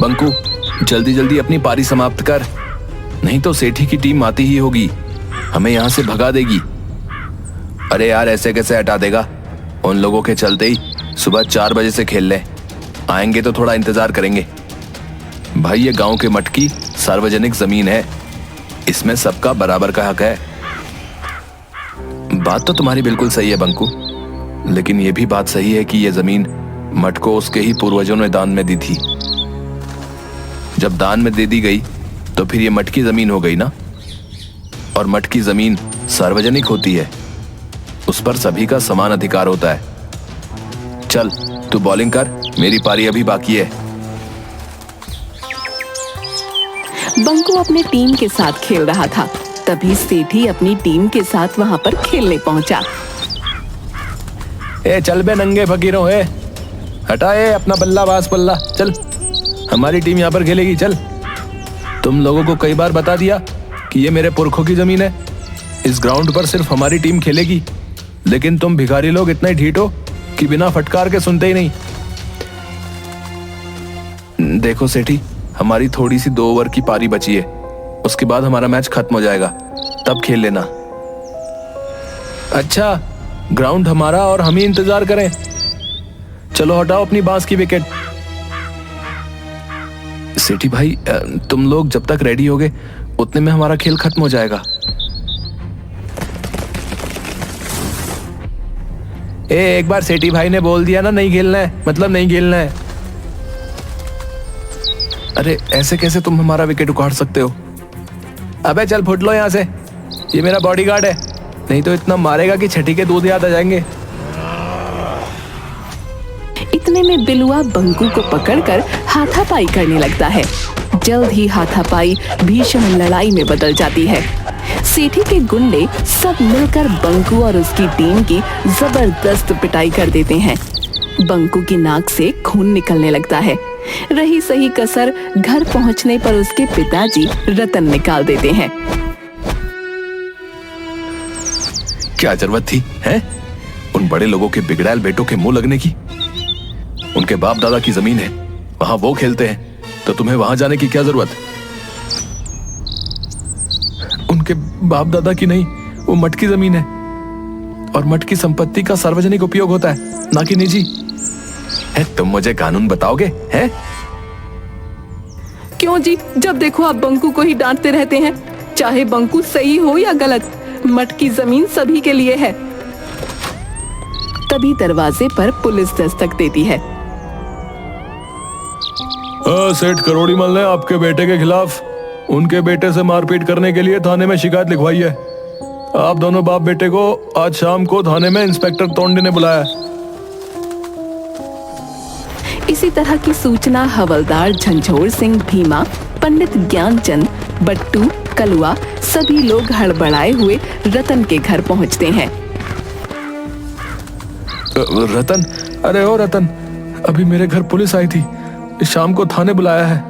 बंकू, जल्दी जल्दी अपनी पारी समाप्त कर, नहीं तो सेठी की टीम आती ही होगी, हमें यहाँ से भगा देगी। अरे यार, ऐसे कैसे हटा देगा? उन लोगों के चलते ही सुबह 4 बजे से खेल ले, आएंगे तो थोड़ा इंतजार करेंगे। भाई, ये गांव के मठ की सार्वजनिक जमीन है, इसमें सबका बराबर का हक है। बात तो तुम्हारी बिल्कुल सही है बंकू, लेकिन यह भी बात सही है कि यह जमीन मठ को उसके ही पूर्वजों ने दान में दी थी। जब दान में दे दी गई तो फिर ये मठ की जमीन हो गई ना, और मठ की जमीन सार्वजनिक होती है, उस पर सभी का समान अधिकार होता है। चल तू बॉलिंग कर, मेरी पारी अभी बाकी है। बंकू अपनी टीम के साथ खेल रहा था, तभी सेठी अपनी टीम के साथ वहां पर खेलने पहुंचा। ए चल बे नंगे फकीरों, हटाए अपना बल्ला बास बल्ला, चल हमारी टीम यहाँ पर खेलेगी। चल, तुम लोगों को कई बार बता दिया कि ये मेरे पुरखों की जमीन है, इस ग्राउंड पर सिर्फ हमारी टीम खेलेगी, लेकिन तुम भिखारी लोग इतने ढीठ हो कि बिना फटकार के सुनते ही नहीं। देखो सेठी, हमारी थोड़ी सी 2 ओवर की पारी बची है, उसके बाद हमारा मैच खत्म हो जाएगा, तब खेल लेना। अच्छा, ग्राउंड हमारा और हम ही इंतजार करें? चलो हटाओ अपनी बांस की विकेट। सेठी भाई, तुम लोग जब तक रेडी होगे उतने में हमारा खेल खत्म हो जाएगा। एक बार सेठी भाई ने बोल दिया ना नहीं खेलना है, मतलब नहीं खेलना है। अरे ऐसे कैसे तुम हमारा विकेट उखाड़ सकते हो? अबे चल फुट लो यहाँ से, ये मेरा बॉडीगार्ड है, नहीं तो इतना मारेगा कि छठी के दूध याद आ जाएंगे। इतने में बिलुआ बंकू को पकड़कर हाथापाई करने लगता है। जल्द ही हाथापाई भीषण लड़ाई में बदल जाती है। सेठी के गुंडे सब मिलकर बंकू और उसकी टीम की जबरदस्त पिटाई कर देते हैं। बंकू की नाक से खून निकलने लगता है। रही सही कसर घर पहुंचने पर उसके पिताजी रतन निकाल देते हैं। क्या जरूरत थी हैं? उन बड़े लोगों के बिगड़ैल बेटों के मुंह लगने की? उनके बाप दादा की जमीन है, वहां वो खेलते हैं, तो तुम्हें वहां जाने की क्या जरूरत? उनके बाप दादा की नहीं, वो मठ की जमीन है, और मठ की संपत्ति का सार्वजनिक उपयोग होता है, ना कि निजी। तुम मुझे कानून बताओगे हैं? क्यों जी, जब देखो आप बंकू को ही डांटते रहते हैं। चाहे बंकू सही हो या गलत, मठ की जमीन सभी के लिए है। तभी दरवाजे पर पुलिस दस्तक देती है। सेठ करोड़ीमल ने आपके बेटे के खिलाफ उनके बेटे से मारपीट करने के लिए थाने में शिकायत लिखवाई है। आप दोनों बाप बेटे को आज शाम को थाने में इंस्पेक्टर तोंडे ने बुलाया है। इसी तरह की सूचना हवलदार झंझोर सिंह भीमा, पंडित ज्ञानचंद, बट्टू, कलुआ सभी लोग हड़बड़ाए हुए रतन के घर पहुंचते हैं। रतन, अरे ओ रतन, अभी मेरे घर पुलिस आई थी, शाम को थाने बुलाया है।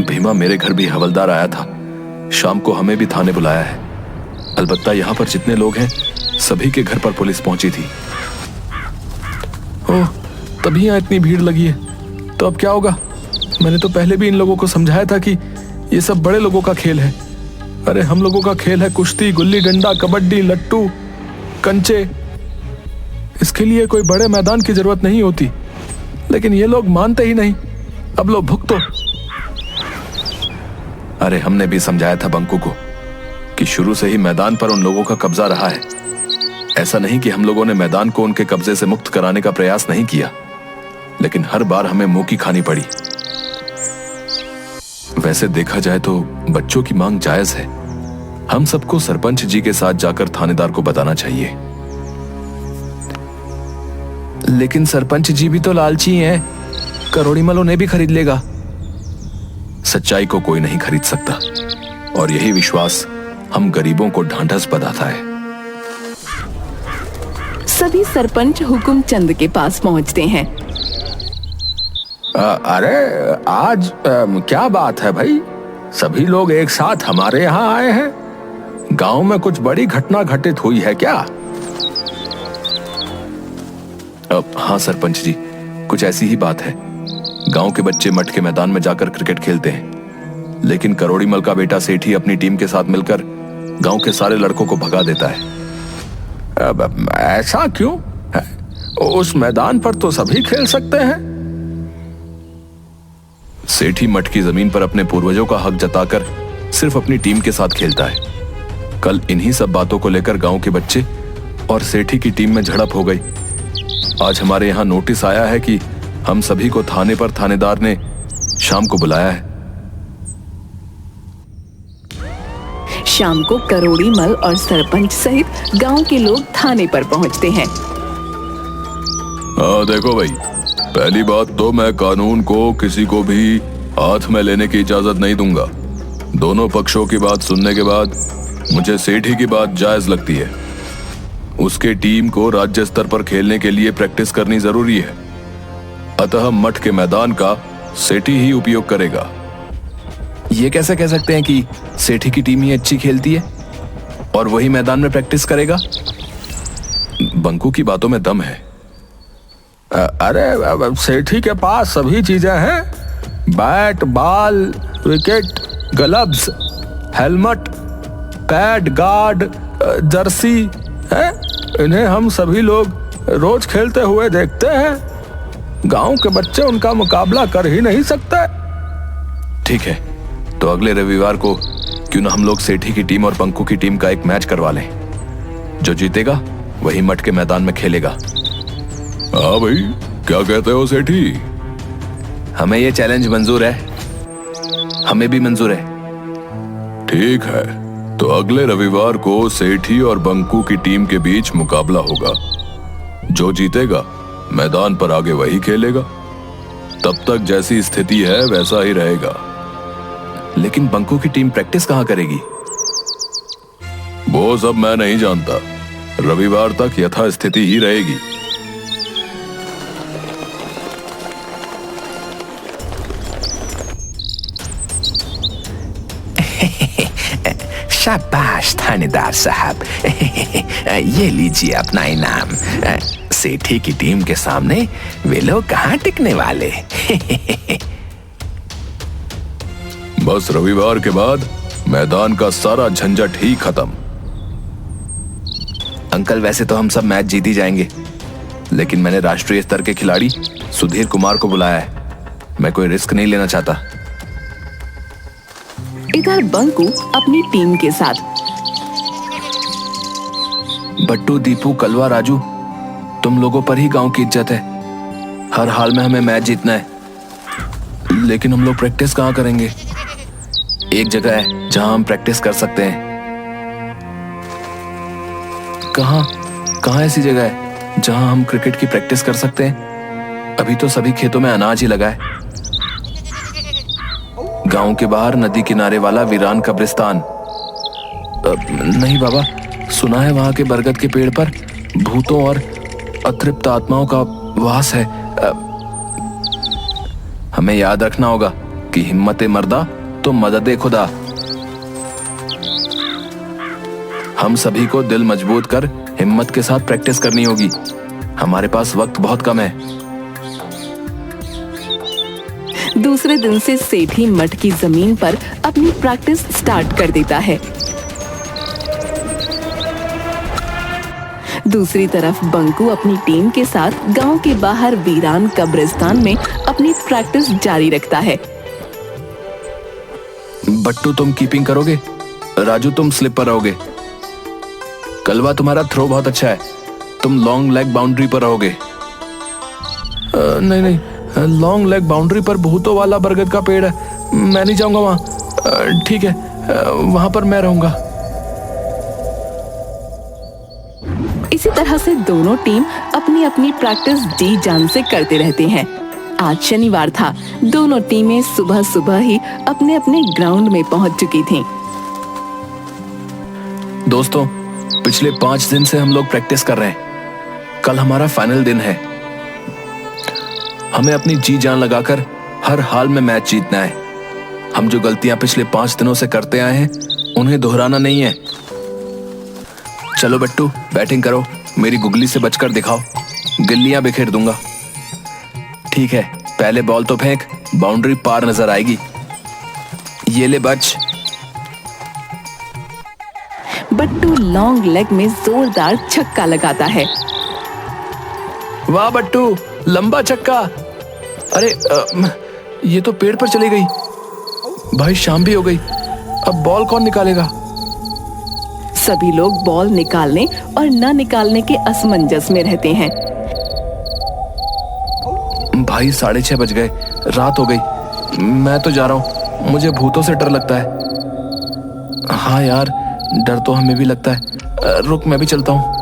भीमा, मेरे घर भी हवलदार आया था, शाम को हमें भी थाने बुलाया है। अलबत्ता यहाँ पर जितने लोग हैं सभी के घर पर पुलिस पहुंची थी। ओह, तभी यहाँ इतनी भीड़ लगी है, तो अब क्या होगा? मैंने तो पहले भी इन लोगों को समझाया था कि ये सब बड़े लोगों का खेल है। अरे हम लोगों का खेल है कुश्ती, गुल्ली डंडा, कबड्डी, लट्टू, कंचे। इसके लिए कोई बड़े मैदान की जरूरत नहीं होती, लेकिन ये लोग मानते ही नहीं। अब लो भुगतो। अरे हमने भी समझाया था बंकू को कि शुरू से ही मैदान पर उन लोगों का कब्जा रहा है। ऐसा नहीं कि हम लोगों ने मैदान को उनके कब्जे से मुक्त कराने का प्रयास नहीं किया, लेकिन हर बार हमें मुंह की खानी पड़ी। वैसे देखा जाए तो बच्चों की मांग जायज है। हम सबको सरपंच जी के साथ जाकर थानेदार को बताना चाहिए। लेकिन सरपंच जी भी तो लालची हैं, करोड़ीमल उन्हें भी खरीद लेगा। सच्चाई को कोई नहीं खरीद सकता, और यही विश्वास हम गरीबों को ढांढस बंधाता है। सभी सरपंच हुकुम चंद के पास पहुंचते हैं। अरे आज क्या बात है भाई, सभी लोग एक साथ हमारे यहाँ आए हैं? गांव में कुछ बड़ी घटना घटित हुई है क्या? हाँ सरपंच जी, कुछ ऐसी ही बात है। गांव के बच्चे मठ के मैदान में जाकर क्रिकेट खेलते हैं, लेकिन करोड़ीमल का बेटा सेठी अपनी टीम के साथ मिलकर गांव के सारे लड़कों को भगा देता है। अब ऐसा क्यों? उस मैदान पर तो सभी खेल सकते हैं। सेठी मठ की जमीन पर अपने पूर्वजों का हक जताकर सिर्फ अपनी टीम के साथ खेलता है। कल इन्हीं सब बातों को लेकर गांव के बच्चे और सेठी की टीम में झड़प हो गई। आज हमारे यहाँ नोटिस आया है कि हम सभी को थाने पर थानेदार ने शाम को बुलाया है। शाम को करोड़ीमल और सरपंच सहित गांव के लोग थाने पर पहुंचते हैं। देखो भाई, पहली बात तो मैं कानून को किसी को भी हाथ में लेने की इजाजत नहीं दूंगा। दोनों पक्षों की बात सुनने के बाद मुझे सेठी की बात जायज लगती है। उसके टीम को राज्य स्तर पर खेलने के लिए प्रैक्टिस करनी जरूरी है, अतः मठ के मैदान का सेठी ही उपयोग करेगा। ये कैसे कह सकते हैं कि सेठी की टीम ही अच्छी खेलती है और वही मैदान में प्रैक्टिस करेगा? बंकू की बातों में दम है। अरे सेठी के पास सभी चीजें हैं, bat, ball, wicket, gloves, helmet, pad, guard, Jersey है। इन्हें हम सभी लोग रोज खेलते हुए देखते हैं। गांव के बच्चे उनका मुकाबला कर ही नहीं सकते। ठीक है, तो अगले रविवार को क्यों ना हम लोग सेठी की टीम और बंकू की टीम का एक मैच करवा लें। जो जीतेगा वही मठ के मैदान में खेलेगा। हाँ भाई, क्या कहते हो सेठी? हमें ये चैलेंज मंजूर है। हमें भी मंजूर है। ठीक है, तो अगले रविवार को सेठी और बंकू की टीम के बीच मुकाबला होगा। जो जीतेगा मैदान पर आगे वही खेलेगा। तब तक जैसी स्थिति है वैसा ही रहेगा। लेकिन बंकू की टीम प्रैक्टिस कहां करेगी? वो सब मैं नहीं जानता। रविवार तक यथास्थिति ही रहेगी। शाबाश थानेदार साहब, ये लीजिए अपना इनाम। सेठी की टीम के सामने वे लोग कहाँ टिकने वाले। बस रविवार के बाद मैदान का सारा झंझट ही खत्म। अंकल, वैसे तो हम सब मैच जीत ही जाएंगे, लेकिन मैंने राष्ट्रीय स्तर के खिलाड़ी सुधीर कुमार को बुलाया है। मैं कोई रिस्क नहीं लेना चाहता। इधर बंकू अपनी टीम के साथ। बट्टू, दीपू, कलवा, राजू, तुम लोगों पर ही गांव की इज्जत है। हर हाल में हमें मैच जीतना है। लेकिन हम लोग प्रैक्टिस कहाँ करेंगे? एक जगह है जहां हम प्रैक्टिस कर सकते हैं। कहां ऐसी जगह है जहां हम क्रिकेट की प्रैक्टिस कर सकते हैं? अभी तो सभी खेतों में अनाज ही लगा है। गांव के बाहर नदी किनारे वाला वीरान कब्रिस्तान। नहीं बाबा, सुना है वहां के बरगद के पेड़ पर भूतों और अतृप्त आत्माओं का वास है। हमें याद रखना होगा कि हिम्मते मर्दा तो मददे खुदा। हम सभी को दिल मजबूत कर हिम्मत के साथ प्रैक्टिस करनी होगी। हमारे पास वक्त बहुत कम है। दूसरे दिन से सेठी मठ की जमीन पर अपनी प्रैक्टिस स्टार्ट कर देता है। दूसरी तरफ बंकू अपनी टीम के साथ गांव के बाहर वीरान कब्रिस्तान में अपनी प्रैक्टिस जारी रखता है। बट्टू, तुम कीपिंग करोगे। राजू, तुम स्लिप पर रहोगे। कलवा, तुम्हारा थ्रो बहुत अच्छा है। तुम लॉन्ग लेग बाउंड्री पर रहोगे। नहीं, लॉन्ग लेग बाउंड्री पर भूतों वाला बरगद का पेड़ है, मैं नहीं जाऊंगा वहां। ठीक है, वहां पर मैं रहूंगा। इसी तरह से दोनों टीम अपनी अपनी प्रैक्टिस जी जान से करते रहते हैं। आज शनिवार था। दोनों टीमें सुबह सुबह ही अपने अपने ग्राउंड में पहुंच चुकी थीं। दोस्तों, पिछले 5 दिन से हम लोग प्रैक्टिस कर रहे हैं। कल हमारा फाइनल दिन है। हमें अपनी जी जान लगाकर हर हाल में मैच जीतना है। हम जो गलतियां पिछले 5 दिनों से करते आए हैं उन्हें दोहराना नहीं है। चलो बट्टू, बैटिंग करो। मेरी गुगली से बचकर दिखाओ, गिल्लियां बिखेर दूंगा। ठीक है, पहले बॉल तो फेंक, बाउंड्री पार नजर आएगी। ये ले बच। बट्टू लॉन्ग लेग में जोरदार छक्का लगाता है। वाह बट्टू, लंबा छक्का। अरे ये तो पेड़ पर चली गई। भाई शाम भी हो गई, अब बॉल कौन निकालेगा? सभी लोग बॉल निकालने और न निकालने के असमंजस में रहते हैं। भाई 6:30 बज गए, रात हो गई। मैं तो जा रहा हूँ, मुझे भूतों से डर लगता है। हाँ यार, डर तो हमें भी लगता है। रुक, मैं भी चलता हूँ।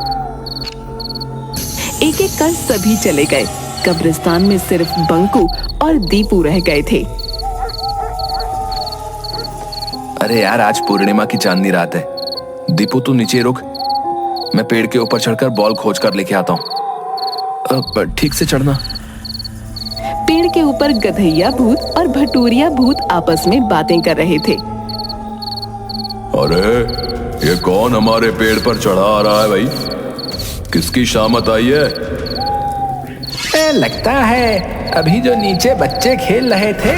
एक एक कर सभी चले गए। कब्रिस्तान में सिर्फ बंकू और दीपू रह गए थे। अरे यार, आज पूर्णिमा की चांदनी रात है। दीपू तू नीचे रुक, मैं पेड़ के ऊपर चढ़कर बॉल खोज कर लेके आता हूँ। ठीक से चढ़ना। पेड़ के ऊपर गधैया भूत और भटूरिया भूत आपस में बातें कर रहे थे। अरे ये कौन हमारे पेड़ पर चढ़ा आ रहा है भाई? किसकी शामत आई है? लगता है अभी जो नीचे बच्चे खेल रहे थे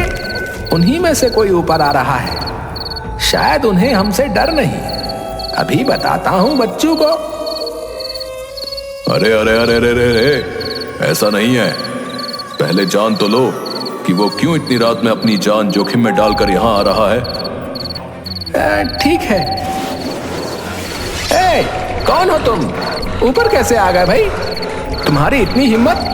उन्हीं में से कोई ऊपर आ रहा है। शायद उन्हें हमसे डर नहीं। अभी बताता हूँ बच्चों को। अरे अरे अरे अरे अरे, ऐसा नहीं है। पहले जान तो लो कि वो क्यों इतनी रात में अपनी जान जोखिम में डालकर यहाँ आ रहा है। ठीक है। कौन हो तुम? ऊपर कैसे आ गए भाई? तुम्हारी इतनी हिम्मत?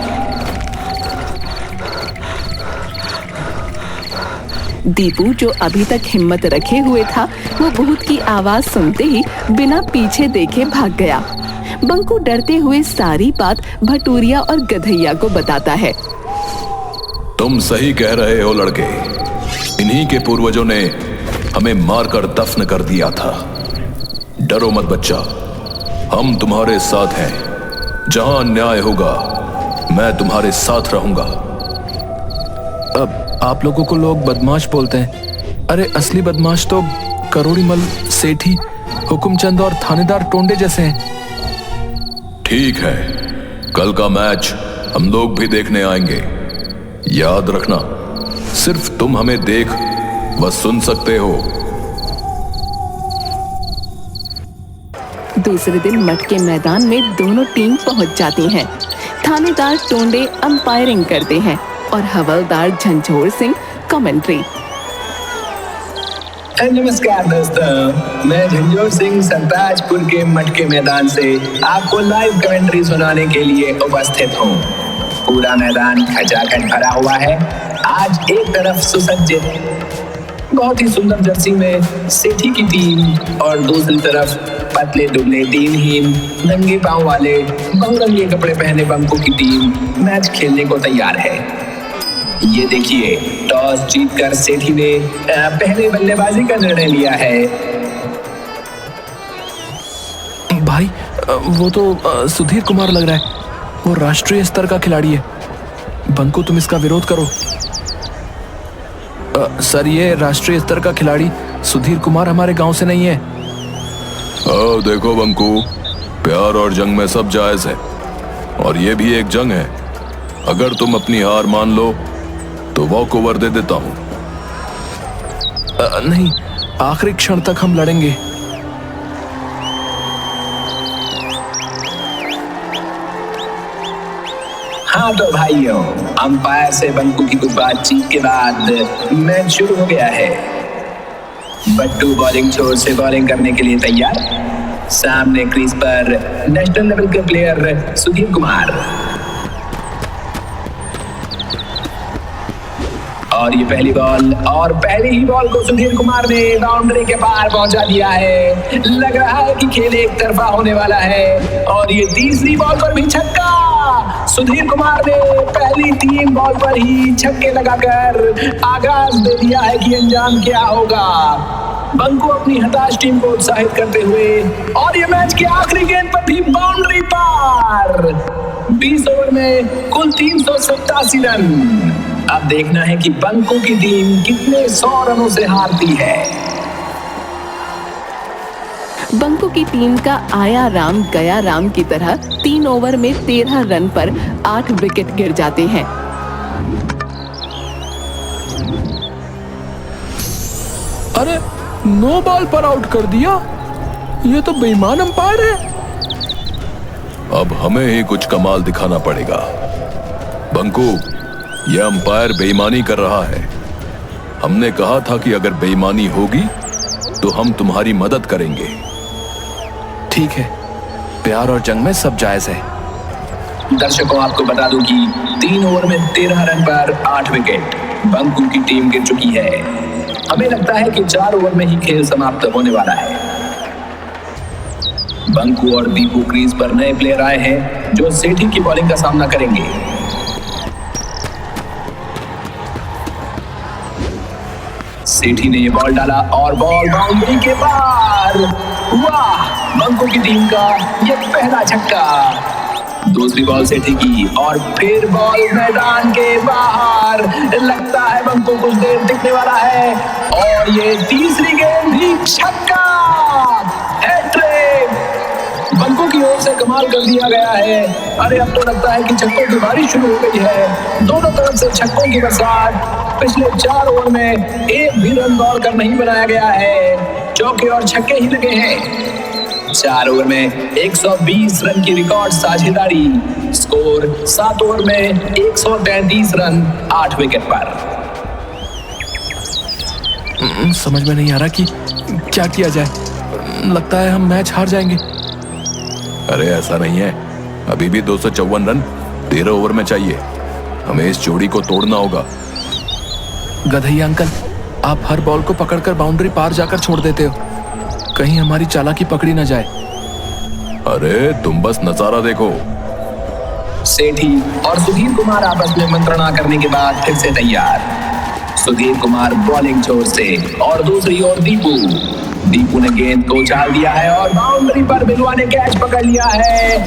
दीपू, जो अभी तक हिम्मत रखे हुए था, वो भूत की आवाज सुनते ही बिना पीछे देखे भाग गया। बंकू डरते हुए सारी बात भटूरिया और गधैया को बताता है। तुम सही कह रहे हो लड़के, इन्हीं के पूर्वजों ने हमें मारकर दफन कर दिया था। डरो मत बच्चा, हम तुम्हारे साथ हैं। जहां अन्याय होगा मैं तुम्हारे साथ रहूंगा। अब आप लोगों को लोग बदमाश बोलते हैं। अरे असली बदमाश तो करोड़ीमल, सेठी, हुकुमचंद और थानेदार टोंडे जैसे हैं। ठीक है, कल का मैच हम लोग भी देखने आएंगे। याद रखना, सिर्फ तुम हमें देख व सुन सकते हो। दूसरे दिन मठ के मैदान में दोनों टीम पहुंच जाती हैं। थानेदार टोंडे अंपायरिंग करते हैं और हवलदार झंझोर सिंह कमेंट्री। नमस्कार दोस्तों, मैं झंझोर सिंह सरताजपुर के मठ के मैदान से आपको लाइव कमेंट्री सुनाने के लिए उपस्थित हूँ। पूरा मैदान खचाखच भरा हुआ है। आज एक तरफ सुसज्जित बहुत ही सुंदर जर्सी में सेठी की टीम और दूसरी तरफ पतले दुबले दिनहीन नंगे पांव वाले बहुरंगे कपड़े पहने बंकू की टीम मैच खेलने को तैयार है। ये देखिए, टॉस जीतकर सेठी ने पहले बल्लेबाजी का निर्णय लिया है। भाई वो तो सुधीर कुमार लग रहा है। वो राष्ट्रीय स्तर का खिलाड़ी है। बंकू तुम इसका विरोध करो। सर, ये राष्ट्रीय स्तर का खिलाड़ी सुधीर कुमार हमारे गांव से नहीं है। देखो बंकू, प्यार और जंग में सब जायज है और ये भी एक जंग है। अगर तुम अपनी हार मान लो तो वॉक ओवर दे देता हूं। नहीं, आखिरी क्षण तक हम लड़ेंगे। हाँ तो भाइयों, अंपायर से बंकू की कुछ बातचीत के बाद मैच शुरू हो गया है। बट्टू बॉलिंग छोर से बॉलिंग करने के लिए तैयार। सामने क्रीज पर नेशनल लेवल के प्लेयर सुधीर कुमार। और ये पहली बॉल, और पहली ही बॉल को सुधीर कुमार ने बाउंड्री के पार पहुंचा दिया है। लग रहा है कि खेल एक तरफा होने वाला है। और ये तीसरी बॉल पर भी छक्का। सुधीर कुमार ने पहली 3 बॉल पर ही छक्के लगाकर आगाज दे दिया है कि अंजाम क्या होगा। बंकू अपनी हताश टीम को उत्साहित करते हुए, और ये मैच के आखिरी गेंद पर भी बाउंड्री पार। 20 ओवर में कुल 387 रन। अब देखना है कि बंकू की टीम कितने 100 रनों से हारती है। बंकू की टीम का आया राम गया राम की तरह 3 ओवर में 13 रन पर 8 विकेट गिर जाते हैं। अरे 9 बॉल पर आउट कर दिया। ये तो बेईमान अंपायर है। अब हमें ही कुछ कमाल दिखाना पड़ेगा। बंकू, यह अंपायर बेईमानी कर रहा है। हमने कहा था कि अगर बेईमानी होगी तो हम तुम्हारी मदद करेंगे। ठीक है, प्यार और जंग में सब जायज है। दर्शकों, आपको बता दूं कि 3 ओवर में 13 रन पर 8 विकेट बंकू की टीम गिर चुकी है। हमें लगता है कि 4 ओवर में ही खेल समाप्त होने वाला है। बंकू और दीपू क्रीज पर नए प्लेयर आए हैं जो सेठी की बॉलिंग का सामना करेंगे। सेठी ने ये बॉल डाला और बॉल बाउंड्री के पार। वाह, बंकू की टीम का ये पहला छक्का। दूसरी बॉल सेठी की और फिर बॉल मैदान के बाहर। लगता है बंकू कुछ देर टिकने वाला है और ये तीसरी गेंद भी छक्का। हैट्रिक बंकू की ओर से कमाल कर दिया गया है। अरे अब तो लगता है कि छक्कों की बारिश शुरू हो गई है। दोनों तरफ से छक्कों की बरसात। पिछले 4 ओवर में एक भी रन दौड़कर नहीं बनाया गया है। चौके और छक्के ही लगे हैं। 4 ओवर में 120 रन की रिकॉर्ड साझेदारी। स्कोर 7 ओवर में 133 रन 8 विकेट पर। समझ में नहीं आ रहा कि क्या किया जाए। लगता है हम मैच हार जाएंगे। अरे ऐसा नहीं है, अभी भी 254 रन 13 ओवर में चाहिए। हमें इस जोड़ी को तोड़ना होगा। गधैया अंकल, आप हर बॉल को पकड़कर बाउंड्री पार जाकर छोड़ देते हो। कहीं हमारी चालाकी पकड़ी ना जाए। अरे तुम बस नजारा देखो। सेठी और सुधीर कुमार आपस में मंत्रणा करने के बाद फिर से तैयार। सुधीर कुमार बॉलिंग छोर से और दूसरी ओर दीपू ने गेंद को उछाल दिया है और बाउंड्री पर बिलवा ने कैच पकड़ लिया है।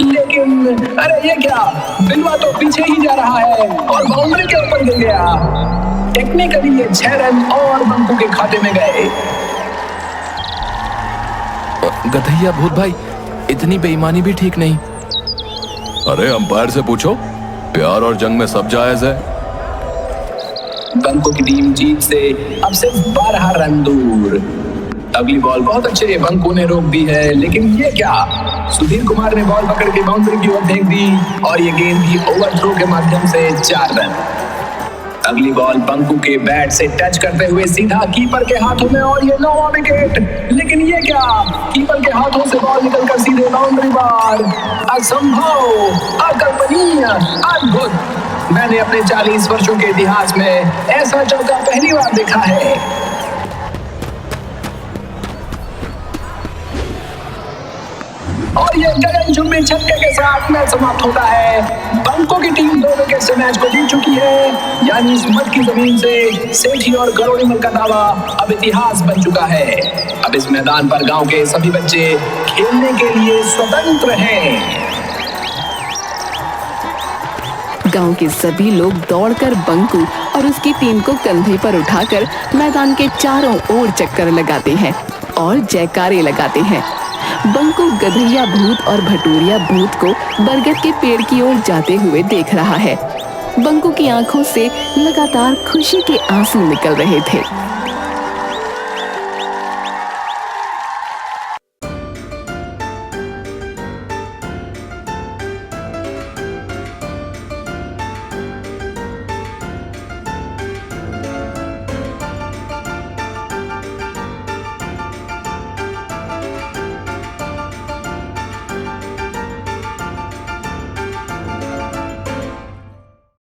लेकिन अरे ये क्या, बिलवा तो पीछे ही जा रहा है और बाउंड्री के ऊपर गिर गया। टेक्निकली ये 6 रन और बंकू के खाते में गए। गधैया भूत भाई, इतनी बेईमानी भी ठीक नहीं। अरे अंपायर से पूछो, प्यार और जंग में सब जायज है। बंकू की टीम जीत से अब सिर्फ 12 रन दूर। अगली बॉल बहुत अच्छे बंकू ने रोक दी है, लेकिन ये क्या, सुधीर कुमार ने बॉल पकड़ के बाउंड्री की ओर फेंक दी और ये गेंद भी ओवरथ्रो के माध्यम से 4 रन। अगली बॉल बंकू के बैट से टच करते हुए सीधा कीपर के हाथों में और ये 9वां विकेट। लेकिन ये क्या, कीपर के हाथों से बॉल निकलकर सीधे बाउंड्री पार। असंभव, अकल्पनीय, अद्भुत। मैंने अपने 40 वर्षों के इतिहास में ऐसा चौका पहली बार देखा है। और ये गगनचुंबी छक्के के साथ मैच समाप्त होता है। बंकू की टीम 2 विकेट से मैच को जीत चुकी है। यानी इस मट की जमीन से सेठी और गरोड़ीमल का दावा अब इतिहास बन चुका है। अब इस मैदान पर गांव के सभी बच्चे खेलने के लिए स्वतंत्र हैं। गांव के सभी लोग दौड़कर बंकू और उसकी टीम को कंधे पर उठाकर मैदान के चारों ओर चक्कर लगाते हैं और जयकारे लगाते हैं। बंकू गधैया भूत और भटूरिया भूत को बरगद के पेड़ की ओर जाते हुए देख रहा है। बंकू की आंखों से लगातार खुशी के आंसू निकल रहे थे।